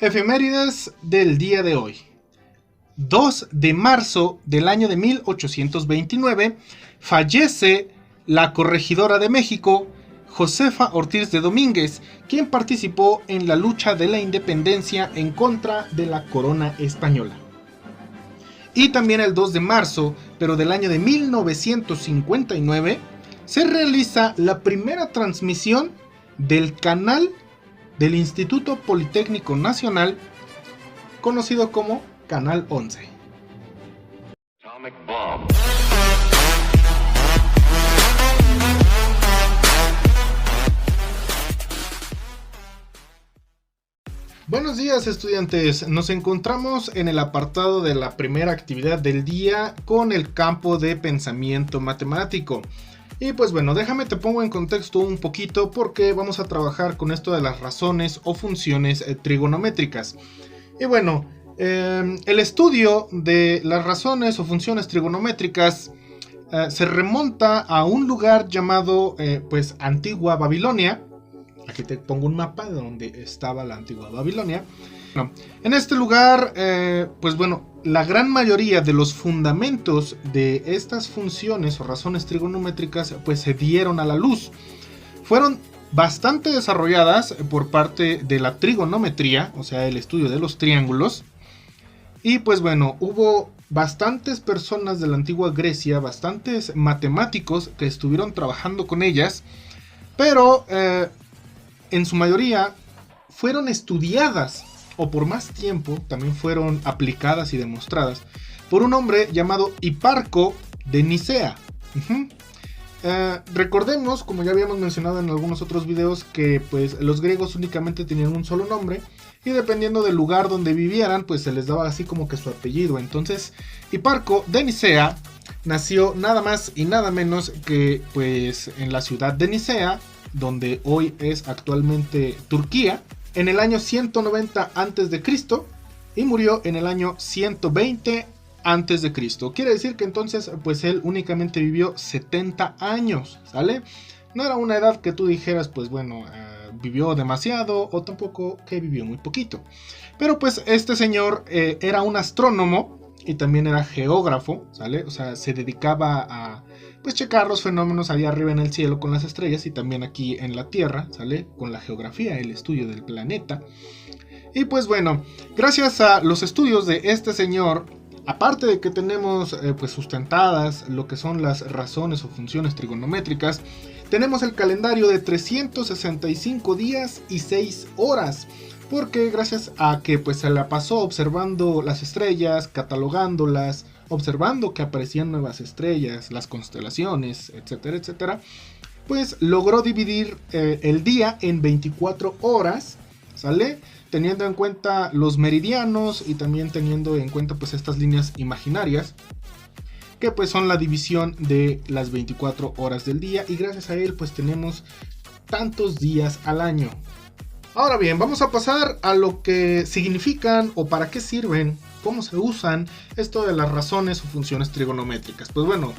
Efemérides del día de hoy. 2 de marzo del año de 1829 fallece la corregidora de México, Josefa Ortiz de Domínguez, quien participó en la lucha de la independencia en contra de la corona española. Y también el 2 de marzo, pero del año de 1959, se realiza la primera transmisión del canal del Instituto Politécnico Nacional, conocido como Canal 11. Atomic Bomb. Buenos días, estudiantes. Nos encontramos en el apartado de la primera actividad del día con el campo de pensamiento matemático. Y pues bueno, déjame te pongo en contexto un poquito porque vamos a trabajar con esto de las razones o funciones trigonométricas. Y bueno, el estudio de las razones o funciones trigonométricas se remonta a un lugar llamado pues Antigua Babilonia. Aquí te pongo un mapa de donde estaba la Antigua Babilonia. Bueno, en este lugar, pues bueno, la gran mayoría de los fundamentos de estas funciones o razones trigonométricas pues se dieron a la luz. Fueron bastante desarrolladas por parte de la trigonometría, o sea, el estudio de los triángulos. Y pues bueno, hubo bastantes personas de la antigua Grecia, bastantes matemáticos que estuvieron trabajando con ellas, pero en su mayoría fueron estudiadas, o por más tiempo también fueron aplicadas y demostradas por un hombre llamado Hiparco de Nicea. Recordemos, como ya habíamos mencionado en algunos otros videos, que pues los griegos únicamente tenían un solo nombre y dependiendo del lugar donde vivieran pues se les daba así como que su apellido. Entonces Hiparco de Nicea nació nada más y nada menos que pues en la ciudad de Nicea, donde hoy es actualmente Turquía, en el año 190 a.C. y murió en el año 120 a.C. Quiere decir que entonces pues él únicamente vivió 70 años, ¿sale? No era una edad que tú dijeras pues bueno, vivió demasiado o tampoco que vivió muy poquito. Pero pues este señor era un astrónomo y también era geógrafo, ¿sale? O sea, se dedicaba a pues checar los fenómenos allá arriba en el cielo con las estrellas y también aquí en la Tierra, ¿sale? Con la geografía, el estudio del planeta. Y pues bueno, gracias a los estudios de este señor, aparte de que tenemos pues sustentadas lo que son las razones o funciones trigonométricas, tenemos el calendario de 365 días y 6 horas. Porque gracias a que pues se la pasó observando las estrellas, catalogándolas, observando que aparecían nuevas estrellas, las constelaciones, etcétera, etcétera, pues logró dividir el día en 24 horas, ¿sale? Teniendo en cuenta los meridianos y también teniendo en cuenta pues estas líneas imaginarias, que pues son la división de las 24 horas del día, y gracias a él pues tenemos tantos días al año. Ahora bien, vamos a pasar a lo que significan o para qué sirven, cómo se usan esto de las razones o funciones trigonométricas. Pues bueno,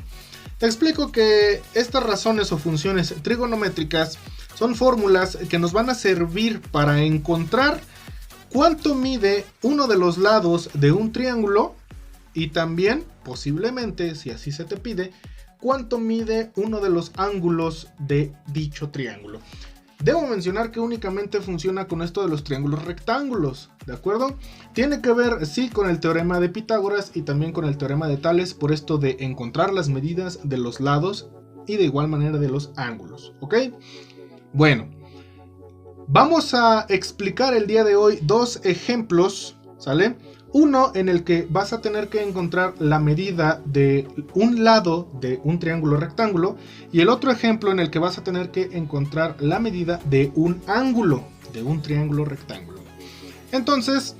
te explico que estas razones o funciones trigonométricas son fórmulas que nos van a servir para encontrar cuánto mide uno de los lados de un triángulo y también, posiblemente, si así se te pide, cuánto mide uno de los ángulos de dicho triángulo. Debo mencionar que únicamente funciona con esto de los triángulos rectángulos, ¿de acuerdo? Tiene que ver, sí, con el teorema de Pitágoras y también con el teorema de Tales, por esto de encontrar las medidas de los lados y de igual manera de los ángulos, ¿ok? Bueno, vamos a explicar el día de hoy dos ejemplos, ¿sale? Uno en el que vas a tener que encontrar la medida de un lado de un triángulo rectángulo y el otro ejemplo en el que vas a tener que encontrar la medida de un ángulo de un triángulo rectángulo. Entonces,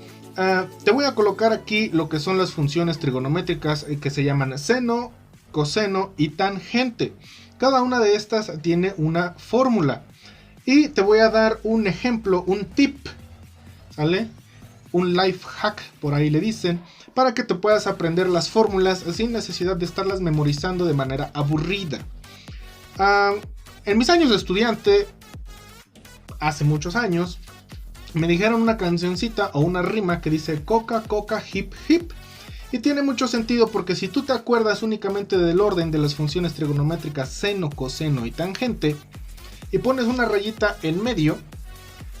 te voy a colocar aquí lo que son las funciones trigonométricas que se llaman seno, coseno y tangente. Cada una de estas tiene una fórmula y te voy a dar un ejemplo, un tip, ¿vale? Un life hack, por ahí le dicen, para que te puedas aprender las fórmulas sin necesidad de estarlas memorizando de manera aburrida. En mis años de estudiante, hace muchos años, me dijeron una cancioncita o una rima que dice coca, coca, hip, hip. Y tiene mucho sentido porque si tú te acuerdas únicamente del orden de las funciones trigonométricas seno, coseno y tangente, y pones una rayita en medio,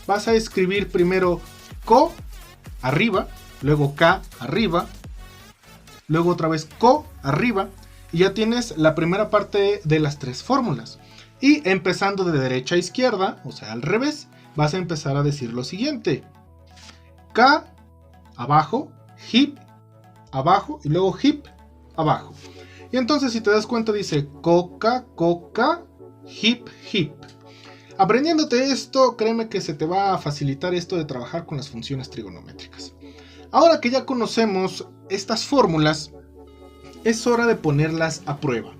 vas a escribir primero co arriba, luego k arriba, luego otra vez co arriba, y ya tienes la primera parte de las tres fórmulas. Y empezando de derecha a izquierda, o sea al revés, vas a empezar a decir lo siguiente: K abajo, hip abajo y luego hip abajo. Y entonces si te das cuenta dice coca, coca, hip, hip. Aprendiéndote esto, créeme que se te va a facilitar esto de trabajar con las funciones trigonométricas. Ahora que ya conocemos estas fórmulas, es hora de ponerlas a prueba.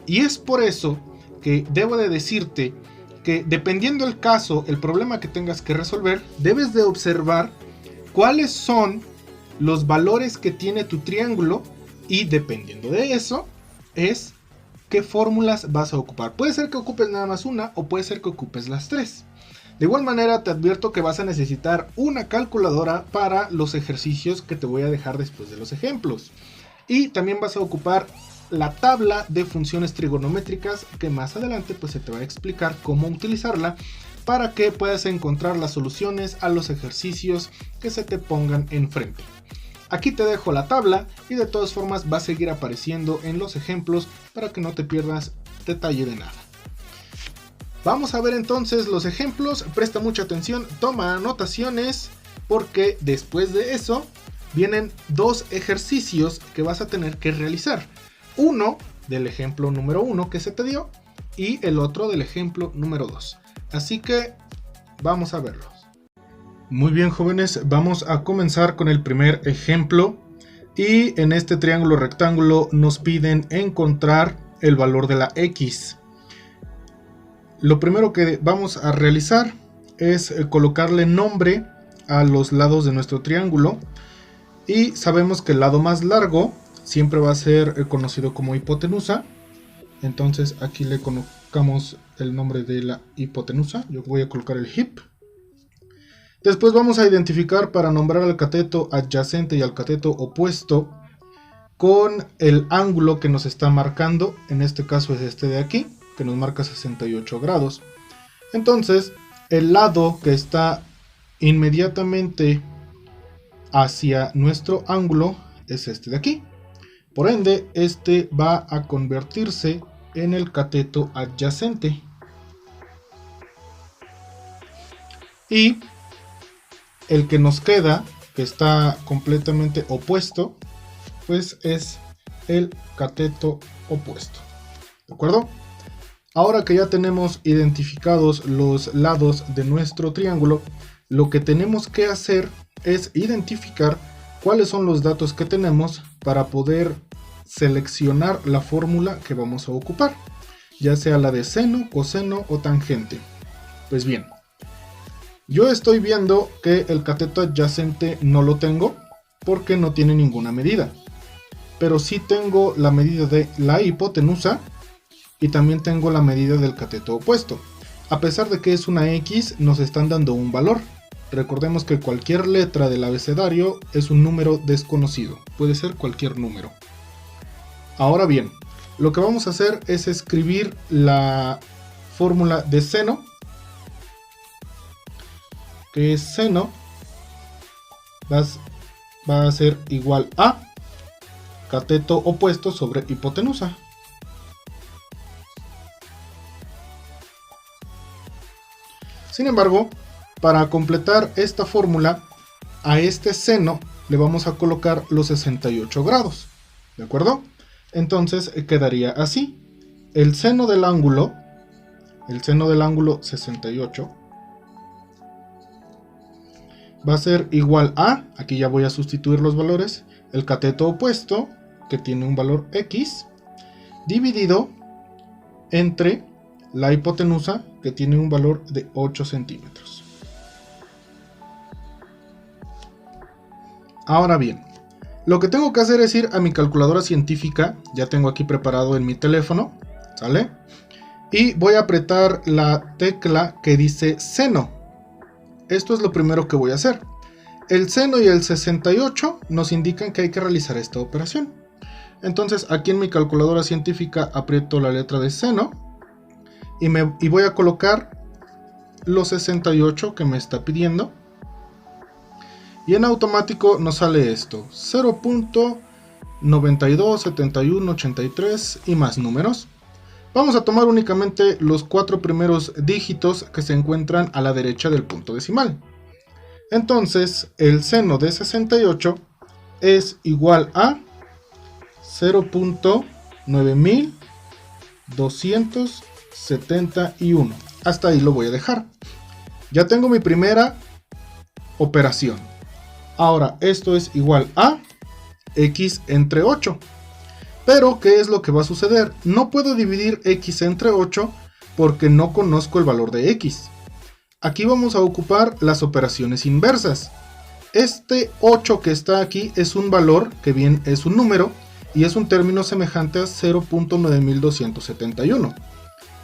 Y es por eso que debo de decirte que dependiendo el caso, el problema que tengas que resolver, debes de observar cuáles son los valores que tiene tu triángulo y dependiendo de eso es qué fórmulas vas a ocupar. Puede ser que ocupes nada más una o puede ser que ocupes las tres. De igual manera te advierto que vas a necesitar una calculadora para los ejercicios que te voy a dejar después de los ejemplos. Y también vas a ocupar la tabla de funciones trigonométricas que más adelante pues se te va a explicar cómo utilizarla para que puedas encontrar las soluciones a los ejercicios que se te pongan enfrente. Aquí te dejo la tabla y de todas formas va a seguir apareciendo en los ejemplos para que no te pierdas detalle de nada. Vamos a ver entonces los ejemplos, presta mucha atención, toma anotaciones porque después de eso vienen dos ejercicios que vas a tener que realizar. Uno del ejemplo número 1 que se te dio y el otro del ejemplo número 2. Así que vamos a verlos. Muy bien, jóvenes, vamos a comenzar con el primer ejemplo. Y en este triángulo rectángulo nos piden encontrar el valor de la X. Lo primero que vamos a realizar es colocarle nombre a los lados de nuestro triángulo. Y sabemos que el lado más largo siempre va a ser conocido como hipotenusa. Entonces aquí le colocamos el nombre de la hipotenusa. Yo voy a colocar el hip. Después vamos a identificar para nombrar al cateto adyacente y al cateto opuesto con el ángulo que nos está marcando. En este caso es este de aquí, que nos marca 68 grados. Entonces el lado que está inmediatamente hacia nuestro ángulo es este de aquí. Por ende, este va a convertirse en el cateto adyacente. Y el que nos queda, que está completamente opuesto, pues es el cateto opuesto. ¿De acuerdo? Ahora que ya tenemos identificados los lados de nuestro triángulo, lo que tenemos que hacer es identificar cuáles son los datos que tenemos para poder seleccionar la fórmula que vamos a ocupar, ya sea la de seno, coseno o tangente. Pues bien, yo estoy viendo que el cateto adyacente no lo tengo porque no tiene ninguna medida, pero sí tengo la medida de la hipotenusa y también tengo la medida del cateto opuesto. A pesar de que es una X, nos están dando un valor. Recordemos que cualquier letra del abecedario es un número desconocido, puede ser cualquier número. Ahora bien, lo que vamos a hacer es escribir la fórmula de seno, que es seno va a ser igual a cateto opuesto sobre hipotenusa. Sin embargo, para completar esta fórmula, a este seno le vamos a colocar los 68 grados, ¿de acuerdo? Entonces quedaría así: el seno del ángulo 68 va a ser igual a, aquí ya voy a sustituir los valores, el cateto opuesto, que tiene un valor X, dividido entre la hipotenusa, que tiene un valor de 8 centímetros. Ahora bien, lo que tengo que hacer es ir a mi calculadora científica, ya tengo aquí preparado en mi teléfono, ¿sale? Y voy a apretar la tecla que dice seno. esto es lo primero que voy a hacer. El seno y el 68 nos indican que hay que realizar esta operación. Entonces aquí en mi calculadora científica aprieto la letra de seno y voy a colocar los 68 que me está pidiendo. Y en automático nos sale esto, 0.927183 y más números. Vamos a tomar únicamente los 4 primeros dígitos que se encuentran a la derecha del punto decimal. Entonces el seno de 68 es igual a 0.9271. Hasta ahí lo voy a dejar. Ya tengo mi primera operación. Ahora esto es igual a x entre 8. Pero ¿qué es lo que va a suceder? No puedo dividir x entre 8 porque no conozco el valor de x. Aquí vamos a ocupar las operaciones inversas. Este 8 que está aquí es un valor, que bien es un número, y es un término semejante a 0.9271.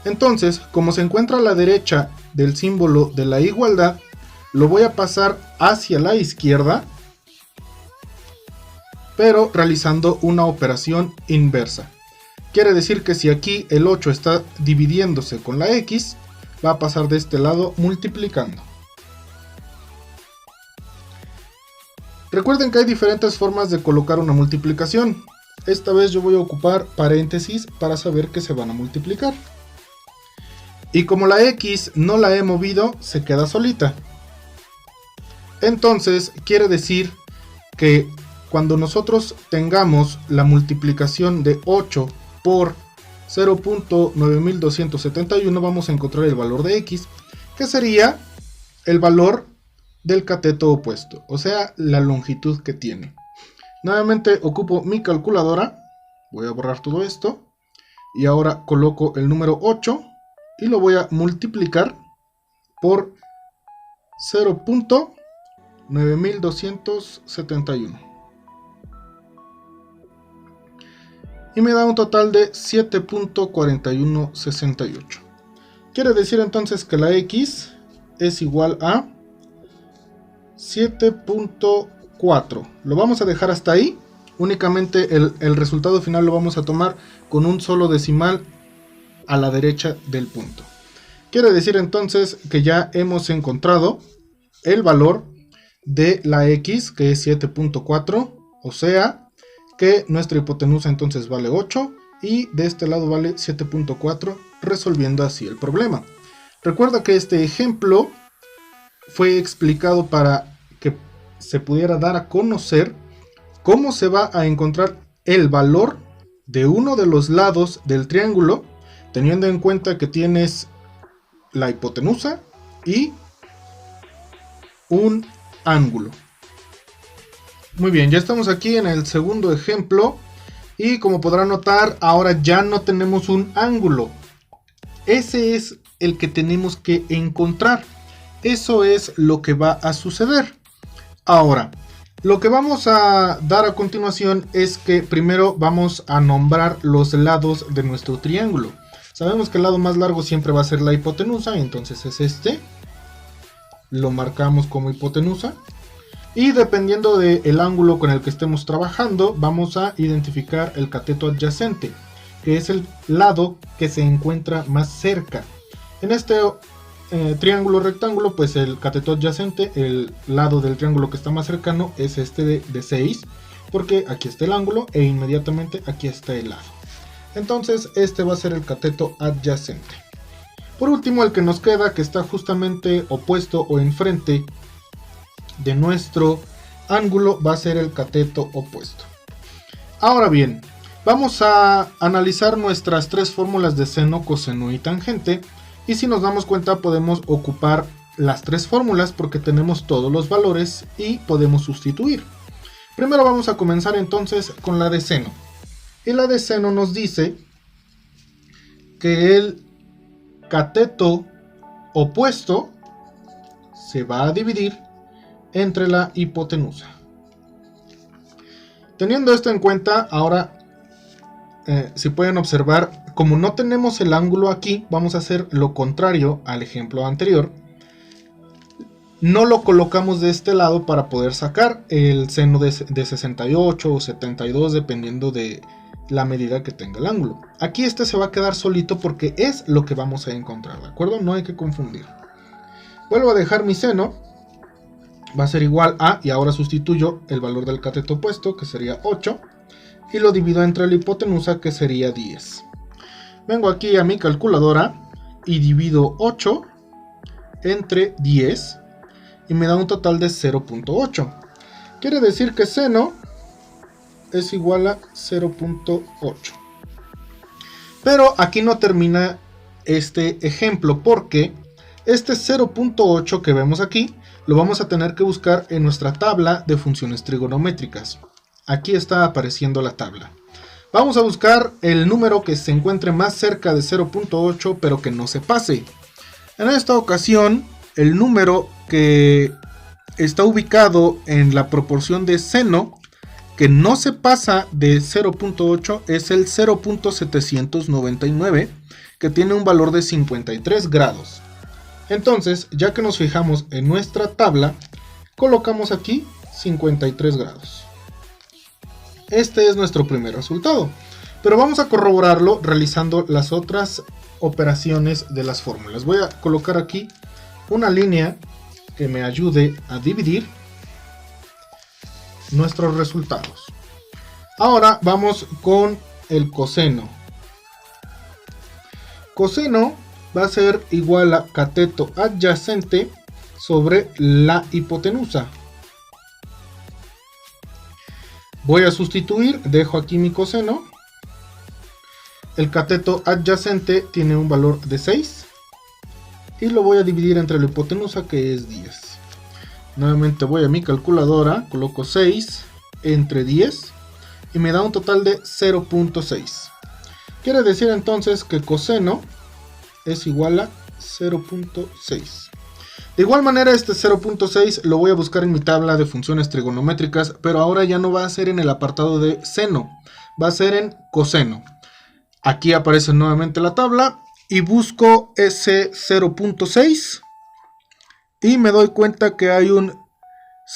Entonces, como se encuentra a la derecha del símbolo de la igualdad, lo voy a pasar hacia la izquierda, pero realizando una operación inversa. Quiere decir que si aquí el 8 está dividiéndose con la x, va a pasar de este lado multiplicando. Recuerden que hay diferentes formas de colocar una multiplicación. Esta vez yo voy a ocupar paréntesis para saber que se van a multiplicar. Y como la x no la he movido, se queda solita. Entonces quiere decir que cuando nosotros tengamos la multiplicación de 8 por 0.9271 vamos a encontrar el valor de x, que sería el valor del cateto opuesto, o sea, la longitud que tiene. Nuevamente ocupo mi calculadora, voy a borrar todo esto, y ahora coloco el número 8 y lo voy a multiplicar por 0.9271. Y me da un total de 7.4168. Quiere decir entonces que la x es igual a 7.4. Lo vamos a dejar hasta ahí. Únicamente el resultado final lo vamos a tomar con un solo decimal a la derecha del punto. Quiere decir entonces que ya hemos encontrado el valor de la x, que es 7.4, o sea que nuestra hipotenusa entonces vale 8 y de este lado vale 7.4, resolviendo así el problema. Recuerda que este ejemplo fue explicado para que se pudiera dar a conocer cómo se va a encontrar el valor de uno de los lados del triángulo, teniendo en cuenta que tienes la hipotenusa y un ángulo. Muy bien, ya estamos aquí en el segundo ejemplo y como podrán notar, ahora ya no tenemos un ángulo. Ese es el que tenemos que encontrar. Eso es lo que va a suceder. Ahora, lo que vamos a dar a continuación es que primero vamos a nombrar los lados de nuestro triángulo. Sabemos que el lado más largo siempre va a ser la hipotenusa, entonces es este. Lo marcamos como hipotenusa. Y dependiendo del ángulo con el que estemos trabajando, vamos a identificar el cateto adyacente, que es el lado que se encuentra más cerca. En este triángulo rectángulo, pues el cateto adyacente, el lado del triángulo que está más cercano es este de 6, porque aquí está el ángulo e inmediatamente aquí está el lado. Entonces este va a ser el cateto adyacente. Por último, el que nos queda, que está justamente opuesto o enfrente de nuestro ángulo, va a ser el cateto opuesto. Ahora bien, vamos a analizar nuestras tres fórmulas de seno, coseno y tangente. Y si nos damos cuenta, podemos ocupar las tres fórmulas porque tenemos todos los valores y podemos sustituir. Primero vamos a comenzar entonces con la de seno. Y la de seno nos dice que el cateto opuesto se va a dividir entre la hipotenusa. Teniendo esto en cuenta, ahora si pueden observar, como no tenemos el ángulo aquí, vamos a hacer lo contrario al ejemplo anterior. no lo colocamos de este lado para poder sacar el seno de 68 o 72 dependiendo de la medida que tenga el ángulo. Aquí este se va a quedar solito porque es lo que vamos a encontrar, ¿de acuerdo? No hay que confundir. Vuelvo a dejar mi seno, va a ser igual a, y ahora sustituyo el valor del cateto opuesto, que sería 8, y lo divido entre la hipotenusa, que sería 10. Vengo aquí a mi calculadora y divido 8 entre 10 y me da un total de 0.8. Quiere decir que seno es igual a 0.8. Pero aquí no termina este ejemplo, porque este 0.8 que vemos aquí lo vamos a tener que buscar en nuestra tabla de funciones trigonométricas. Aquí está apareciendo la tabla. Vamos a buscar el número que se encuentre más cerca de 0.8 pero que no se pase. En esta ocasión el número que está ubicado en la proporción de seno que no se pasa de 0.8 es el 0.799, que tiene un valor de 53 grados. Entonces, ya que nos fijamos en nuestra tabla, colocamos aquí 53 grados. Este es nuestro primer resultado, pero vamos a corroborarlo realizando las otras operaciones de las fórmulas. Voy a colocar aquí una línea que me ayude a dividir nuestros resultados. Ahora vamos con el coseno. Coseno va a ser igual a cateto adyacente sobre la hipotenusa. Voy a sustituir, dejo aquí mi coseno. El cateto adyacente tiene un valor de 6 y lo voy a dividir entre la hipotenusa, que es 10. Nuevamente voy a mi calculadora, coloco 6 entre 10 y me da un total de 0.6. Quiere decir entonces que coseno es igual a 0.6. De igual manera, este 0.6 lo voy a buscar en mi tabla de funciones trigonométricas, pero ahora ya no va a ser en el apartado de seno, va a ser en coseno. Aquí aparece nuevamente la tabla y busco ese 0.6 y me doy cuenta que hay un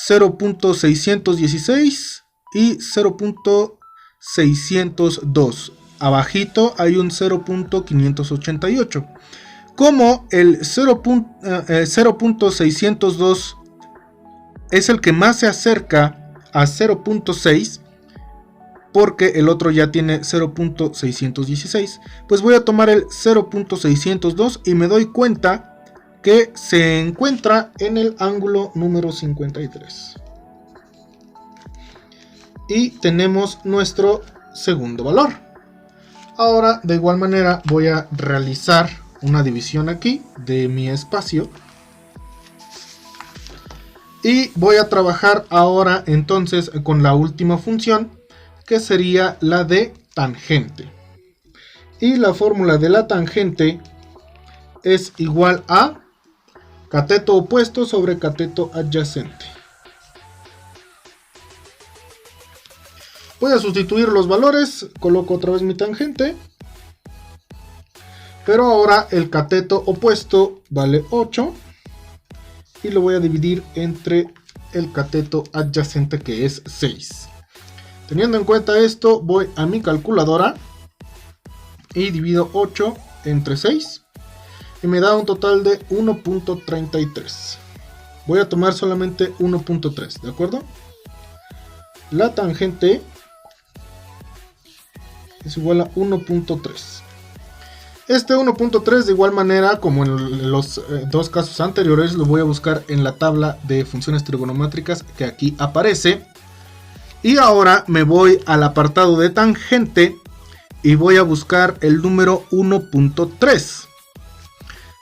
0.616 y 0.602. Abajito hay un 0.588. Como el 0.602 es el que más se acerca a 0.6, porque el otro ya tiene 0.616, pues voy a tomar el 0.602 y me doy cuenta que se encuentra en el ángulo número 53. Y tenemos nuestro segundo valor. Ahora, de igual manera, voy a realizar una división aquí de mi espacio. Y voy a trabajar ahora entonces con la última función, que sería la de tangente. Y la fórmula de la tangente es igual a cateto opuesto sobre cateto adyacente. Voy a sustituir los valores, coloco otra vez mi tangente, pero ahora el cateto opuesto vale 8 y lo voy a dividir entre el cateto adyacente, que es 6. Teniendo en cuenta esto, voy a mi calculadora y divido 8 entre 6 y me da un total de 1.33. Voy a tomar solamente 1.3, ¿de acuerdo? La tangente es igual a 1.3. Este 1.3, de igual manera como en los dos casos anteriores, lo voy a buscar en la tabla de funciones trigonométricas que aquí aparece. Y ahora me voy al apartado de tangente y voy a buscar el número 1.3.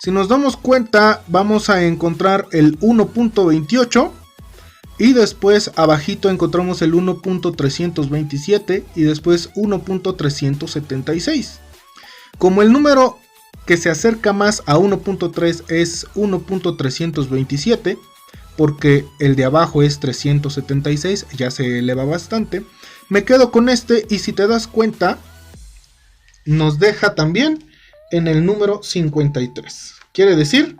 Si nos damos cuenta, vamos a encontrar el 1.28 y después abajito encontramos el 1.327 y después 1.376. Como el número que se acerca más a 1.3 es 1.327, porque el de abajo es 376, ya se eleva bastante, me quedo con este y si te das cuenta, nos deja también en el número 53. Quiere decir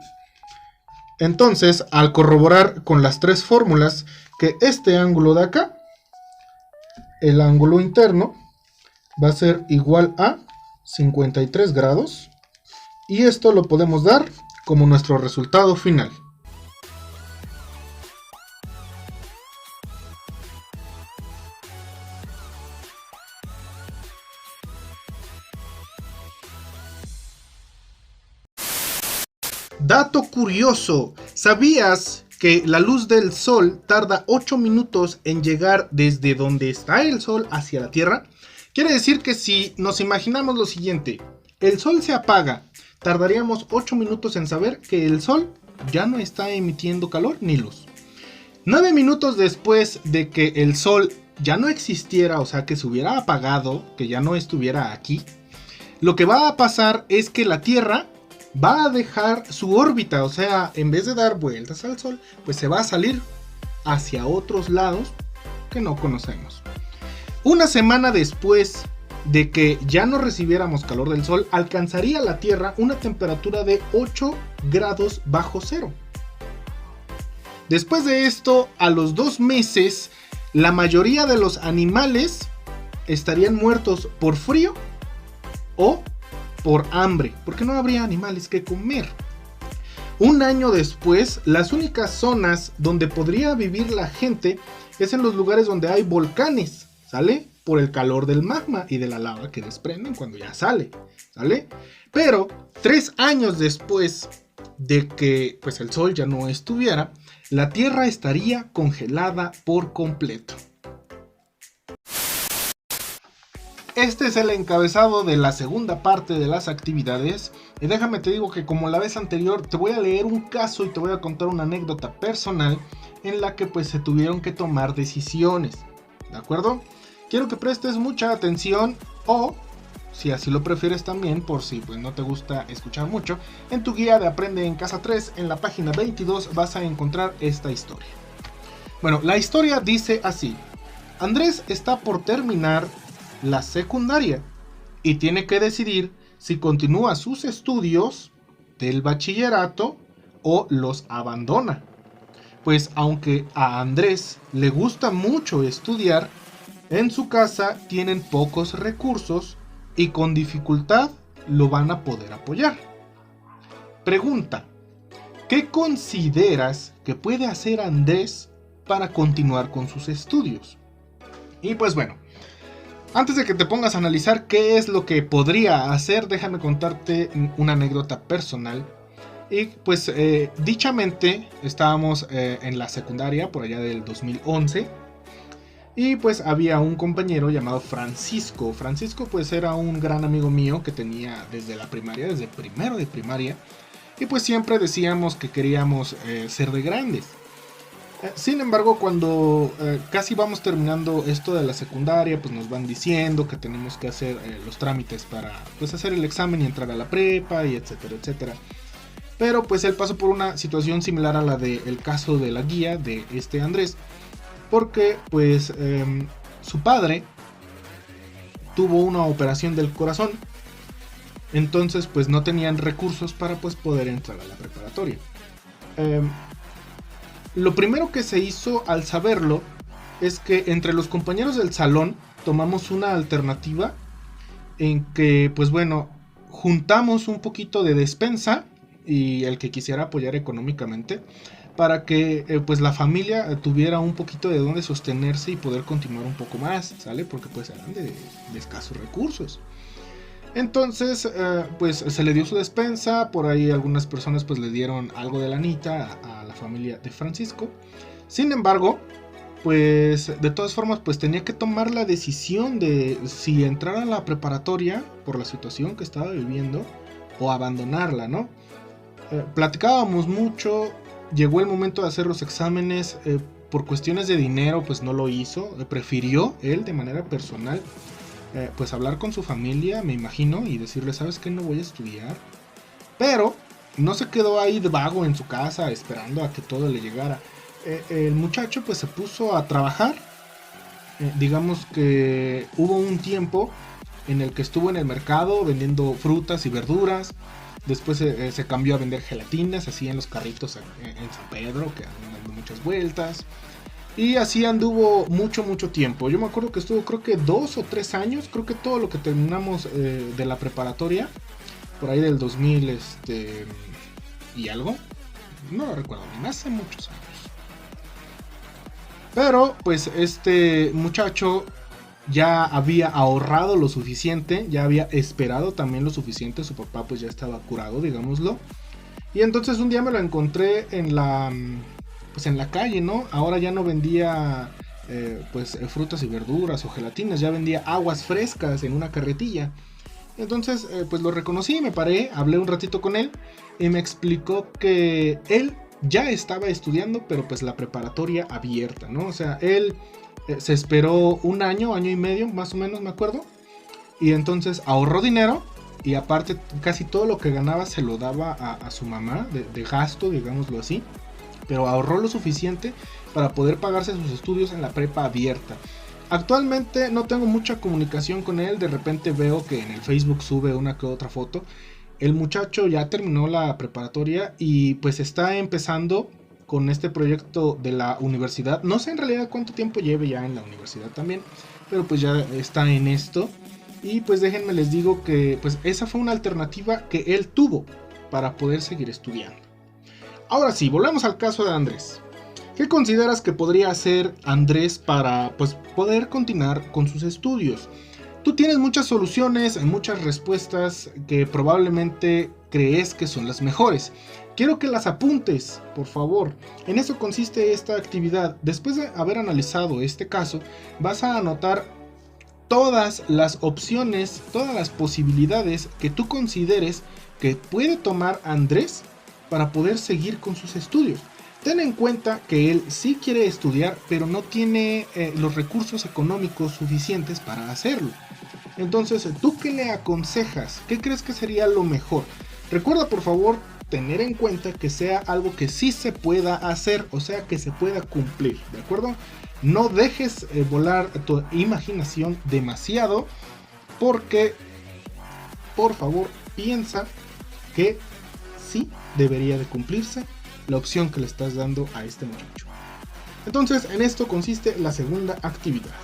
Entonces, al corroborar con las tres fórmulas que este ángulo de acá, el ángulo interno, va a ser igual a 53 grados. Y esto lo podemos dar como nuestro resultado final. Dato curioso, ¿sabías que la luz del sol tarda 8 minutos en llegar desde donde está el sol hacia la Tierra? Quiere decir que si nos imaginamos lo siguiente, el sol se apaga, tardaríamos 8 minutos en saber que el sol ya no está emitiendo calor ni luz. 9 minutos después de que el sol ya no existiera, o sea que se hubiera apagado, que ya no estuviera aquí, lo que va a pasar es que la Tierra va a dejar su órbita, o sea, en vez de dar vueltas al sol, pues se va a salir hacia otros lados que no conocemos. Una semana después de que ya no recibiéramos calor del sol, alcanzaría la Tierra una temperatura de 8 grados bajo cero. Después de esto, a los 2 meses, la mayoría de los animales estarían muertos por frío o por hambre, porque no habría animales que comer. Un año después, las únicas zonas donde podría vivir la gente es en los lugares donde hay volcanes, ¿sale? Por el calor del magma y de la lava que desprenden cuando ya sale, ¿sale? Pero 3 años después de que pues, el sol ya no estuviera, la Tierra estaría congelada por completo. Este es el encabezado de la segunda parte de las actividades. Y déjame te digo que como la vez anterior te voy a leer un caso y te voy a contar una anécdota personal en la que pues se tuvieron que tomar decisiones. ¿De acuerdo? Quiero que prestes mucha atención o, si así lo prefieres también, por si pues no te gusta escuchar mucho, en tu guía de Aprende en Casa 3, en la página 22 vas a encontrar esta historia. Bueno, la historia dice así. Andrés está por terminar la secundaria y tiene que decidir si continúa sus estudios del bachillerato o los abandona. Pues aunque a Andrés le gusta mucho estudiar, en su casa tienen pocos recursos y con dificultad lo van a poder apoyar. Pregunta: ¿qué consideras que puede hacer Andrés para continuar con sus estudios? Y pues bueno, antes de que te pongas a analizar qué es lo que podría hacer, déjame contarte una anécdota personal. Y pues dichamente estábamos en la secundaria por allá del 2011. Y pues había un compañero llamado Francisco. Francisco pues era un gran amigo mío que tenía desde la primaria, desde primero de primaria. Y pues siempre decíamos que queríamos ser de grandes. Sin embargo, cuando casi vamos terminando esto de la secundaria, pues nos van diciendo que tenemos que hacer los trámites para pues hacer el examen y entrar a la prepa y etcétera, etcétera. Pero pues él pasó por una situación similar a la del caso de la guía de este Andrés, porque pues su padre tuvo una operación del corazón, entonces pues no tenían recursos para pues poder entrar a la preparatoria. Lo primero que se hizo al saberlo es que entre los compañeros del salón tomamos una alternativa en que, pues bueno, juntamos un poquito de despensa y el que quisiera apoyar económicamente para que pues la familia tuviera un poquito de dónde sostenerse y poder continuar un poco más, ¿sale? Porque pues eran de escasos recursos. Entonces, pues se le dio su despensa, por ahí algunas personas pues le dieron algo de lanita a la familia de Francisco. Sin embargo, pues de todas formas pues tenía que tomar la decisión de si entrar a la preparatoria por la situación que estaba viviendo o abandonarla, ¿no? Platicábamos mucho, llegó el momento de hacer los exámenes, por cuestiones de dinero pues no lo hizo, prefirió él de manera personal pues hablar con su familia, me imagino, y decirle, ¿sabes qué? No voy a estudiar. Pero no se quedó ahí de vago en su casa esperando a que todo le llegara. El muchacho pues se puso a trabajar. Digamos que hubo un tiempo en el que estuvo en el mercado vendiendo frutas y verduras. Después se cambió a vender gelatinas, así en los carritos en San Pedro, que andan dando muchas vueltas. Y así anduvo mucho tiempo. Yo me acuerdo que estuvo creo que 2 o 3 años, creo que todo lo que terminamos de la preparatoria, por ahí del 2000 y algo. No lo recuerdo bien, hace muchos años. Pero pues este muchacho ya había ahorrado lo suficiente, ya había esperado también lo suficiente, su papá pues ya estaba curado, digámoslo. Y entonces un día me lo encontré en la calle, ¿no? Ahora ya no vendía frutas y verduras o gelatinas, ya vendía aguas frescas en una carretilla. Entonces pues lo reconocí, me paré, hablé un ratito con él y me explicó que él ya estaba estudiando, pero pues la preparatoria abierta, ¿no? O sea, él se esperó un año y medio, más o menos me acuerdo, y entonces ahorró dinero y aparte casi todo lo que ganaba se lo daba a su mamá de gasto, digámoslo así, pero ahorró lo suficiente para poder pagarse sus estudios en la prepa abierta. Actualmente no tengo mucha comunicación con él, de repente veo que en el Facebook sube una que otra foto. El muchacho ya terminó la preparatoria y pues está empezando con este proyecto de la universidad. No sé en realidad cuánto tiempo lleve ya en la universidad también, pero pues ya está en esto. Y pues déjenme les digo que pues esa fue una alternativa que él tuvo para poder seguir estudiando. Ahora sí, volvemos al caso de Andrés. ¿Qué consideras que podría hacer Andrés para pues poder continuar con sus estudios? Tú tienes muchas soluciones, muchas respuestas que probablemente crees que son las mejores. Quiero que las apuntes, por favor. En eso consiste esta actividad. Después de haber analizado este caso, vas a anotar todas las opciones, todas las posibilidades que tú consideres que puede tomar Andrés para poder seguir con sus estudios. Ten en cuenta que él sí quiere estudiar, pero no tiene los recursos económicos suficientes para hacerlo. Entonces, ¿tú qué le aconsejas? ¿Qué crees que sería lo mejor? Recuerda, por favor, tener en cuenta que sea algo que sí se pueda hacer, o sea, que se pueda cumplir, ¿de acuerdo? No dejes volar tu imaginación demasiado, porque, por favor, piensa que sí debería de cumplirse la opción que le estás dando a este muchacho. Entonces, en esto consiste la segunda actividad.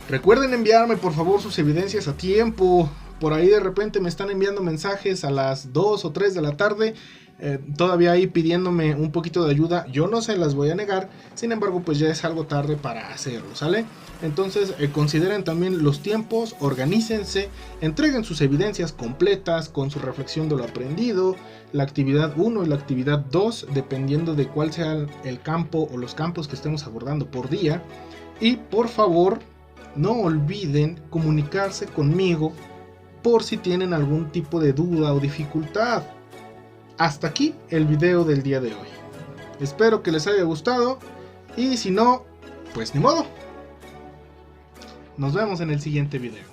Recuerden enviarme por favor sus evidencias a tiempo. Por ahí de repente me están enviando mensajes a las 2 o 3 de la tarde. Todavía ahí pidiéndome un poquito de ayuda. Yo no se las voy a negar. Sin embargo, pues ya es algo tarde para hacerlo, ¿sale? Entonces consideren también los tiempos. Organícense. Entreguen sus evidencias completas con su reflexión de lo aprendido. La actividad 1 y la actividad 2. Dependiendo de cuál sea el campo o los campos que estemos abordando por día. Y por favor, no olviden comunicarse conmigo por si tienen algún tipo de duda o dificultad. Hasta aquí el video del día de hoy. Espero que les haya gustado y si no, pues ni modo. Nos vemos en el siguiente video.